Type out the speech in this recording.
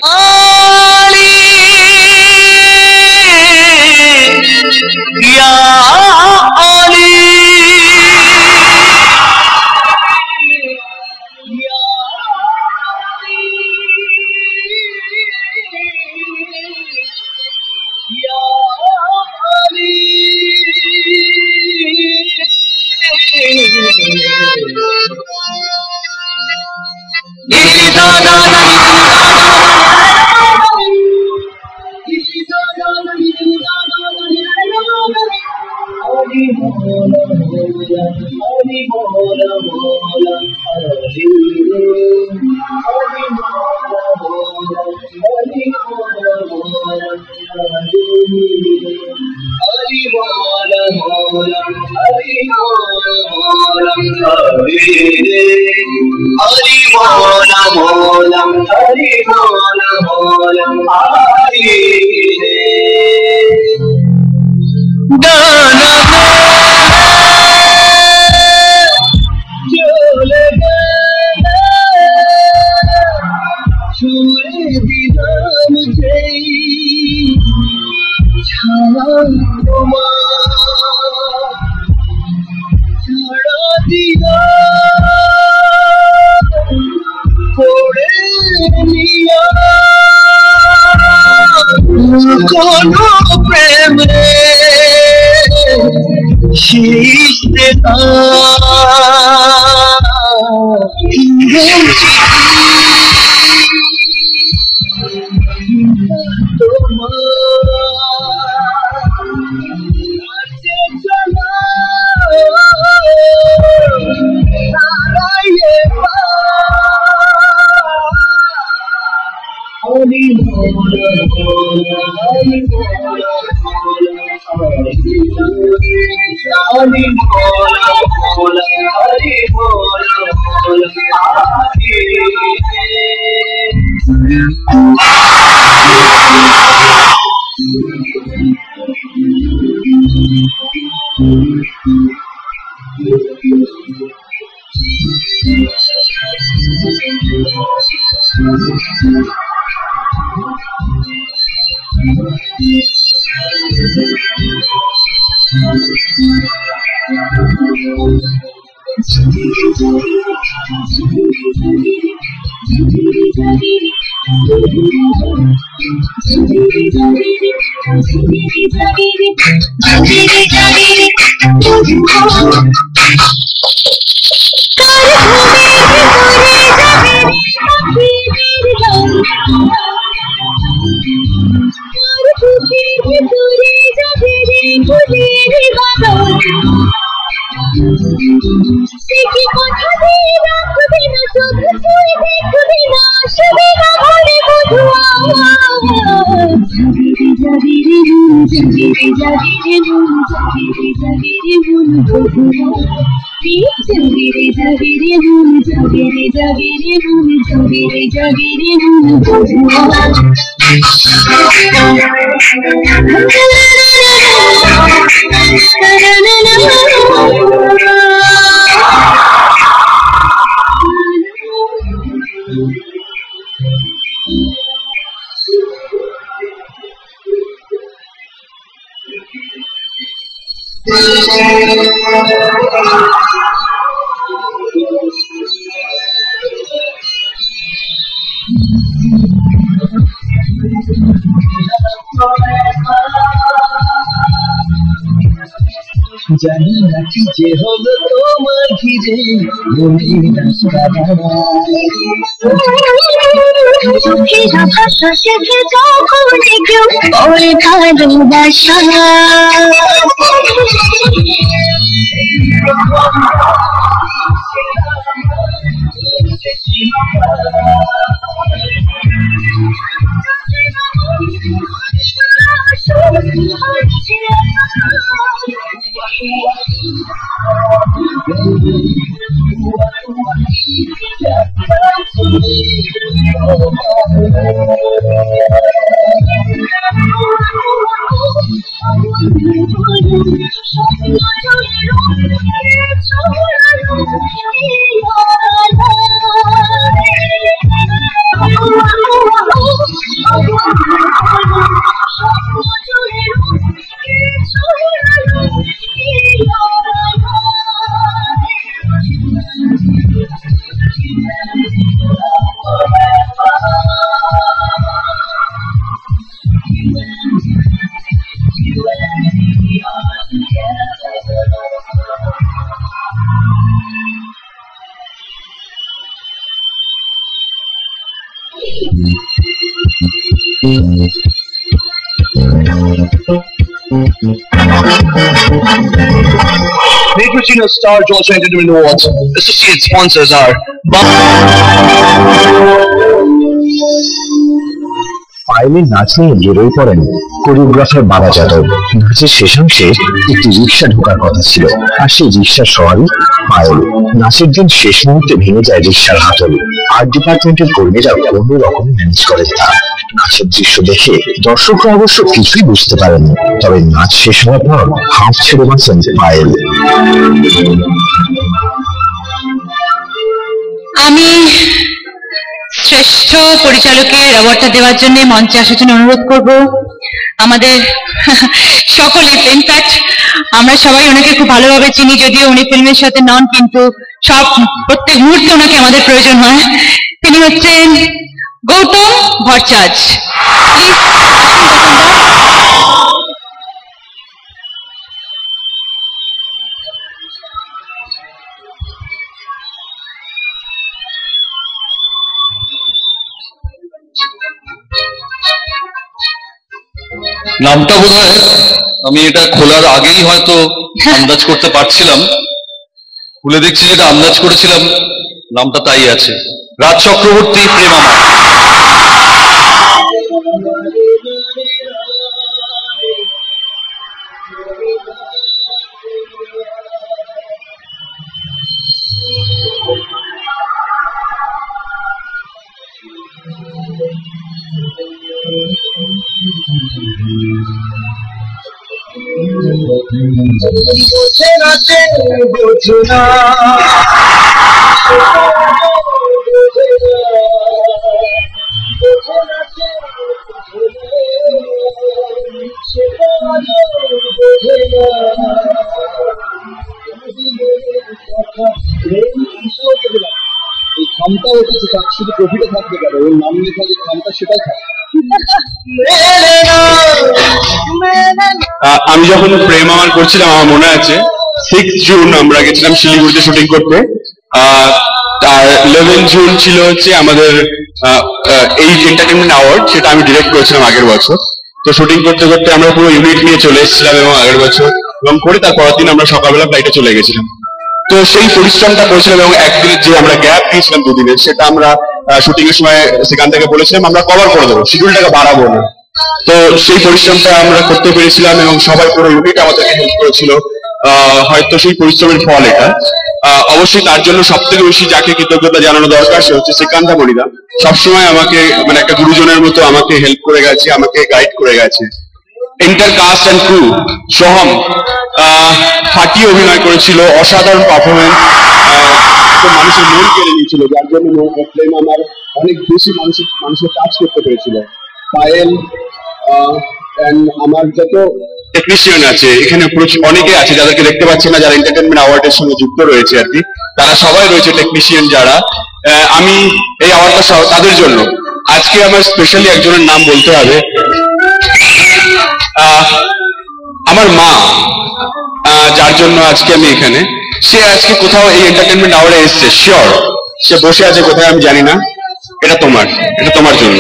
Ali ya Ali ya Ali জানি না কি যে হলো তোমার ঘিরে মনের রাস্তা চোখেরা ভাষা শেখে যখন কেউ ওরে ভালোবাসা Netrogena Star Georgia Entertainment Awards. Associate sponsors are পায়েলের নাচ নিয়ে জড়িয়ে পড়েন কোরিওগ্রাফার বাবা যাদব। নাচের শেষাংশে একটি রিক্সা ঢোকার কথা ছিল, আর সেই রিক্সার সওয়ারি পায়েল। নাচের দিন শেষ মুহূর্তে ভেঙে যায় রিক্সার হাতল। আর্ট ডিপার্টমেন্টের কর্মীরা কোনো রকম ম্যানেজ করেন তা। নাচের দৃশ্য দেখে দর্শকরা অবশ্য কিছুই বুঝতে পারেননি, তবে নাচ শেষ হওয়ার পর হাঁপ ছেড়ে বাঁচেন পায়েল। আমি শ্রেষ্ঠ পরিচালকের অ্যাওয়ার্ডটা দেওয়ার জন্য মঞ্চে আসার জন্য অনুরোধ করব আমাদের সকলে। ইনফ্যাক্ট আমরা সবাই ওনাকে খুব ভালোভাবে চিনি, যদিও উনি ফিল্মের সাথে নন, কিন্তু প্রত্যেক মুহূর্তে ওনাকে আমাদের প্রয়োজন হয়। তিনি হচ্ছেন গৌতম ভট্টাচার্য। নামটা বোধহয় আমি এটা খোলার আগেই হয়তো আন্দাজ করতে পারছিলাম, খুলে দেখছি যেটা আন্দাজ করেছিলাম নামটা তাই আছে, রাজ চক্রবর্তী, প্রেম আমার। বোঝে না সে বোঝে না, এই খামটা হচ্ছে শুধু প্রফিটে থাকতে পারে, ওর নাম লেখা যে খামটা সেটাই থাকে। আমি যখন প্রেম আমার করছিলাম, আমার মনে আছে 6 জুন আমরা গেছিলাম শিলিগুড়িতে শুটিং করতে। আর 11 জুন ছিল হচ্ছে আমাদের এই এন্টারটেনমেন্ট অ্যাওয়ার্ড, সেটা আমি ডিরেক্ট করেছিলাম আগের বছর। তো শুটিং করতে করতে আমরা পুরো ইউনিট নিয়ে চলে এসেছিলাম এবং আগের বছর এবং করে তার পরের দিন আমরা সকালবেলা ফ্লাইটে চলে গেছিলাম। তো সেই পরিশ্রমটা করেছিলাম এবং একদিনের যে আমরা গ্যাপ দিয়েছিলাম দুদিনের, সেটা আমরা শুটিং এর সময় সেখান থেকে বলেছিলাম আমরা কভার করে দেবো, শিডিউলটাকে বাড়াবো না। তো সেই পরিশ্রমটা আমরা করতে পেরেছিলাম এবং সবাই পুরো ইউনিট আমাদেরকে হেল্প করেছিল। হয়তো সেই পরিশ্রমের ফল এটা। অবশ্যই তার জন্য সব থেকে বেশি যাকে কৃতজ্ঞতা জানানো দরকার সে হচ্ছে শ্রীকান্ত মণিদা। সবসময় আমাকে মানে একটা গুরুজনের মতো আমাকে হেল্প করে গেছে, আমাকে গাইড করে গেছে। Entire cast and crew, Soham ফাটিয়ে অভিনয় করেছিল, অসাধারণ পারফরমেন্স, মানুষের মন কেড়ে নিয়েছিল, যার জন্য প্রেম আমার অনেক বেশি মানুষের কাজ করতে পেরেছিল। পায়েল আমার যত টেকনিশিয়ান আছে এখানে অনেকে আছে যাদেরকে দেখতে পাচ্ছি না, যারা এন্টারটেনমেন্ট অ্যাওয়ার্ডের সঙ্গে যুক্ত রয়েছে আর কি, তারা সবাই রয়েছে টেকনিশিয়ান যারা। আমি এই অ্যাওয়ার্ডটা তাদের জন্য। আজকে আমার স্পেশালি একজনের নাম বলতে হবে, আমার মা, যার জন্য আজকে আমি এখানে। সে আজকে কোথাও এই এন্টারটেনমেন্ট অ্যাওয়ার্ডে এসছে, শিওর সে বসে আছে কোথায় আমি জানি না। এটা তোমার জন্য।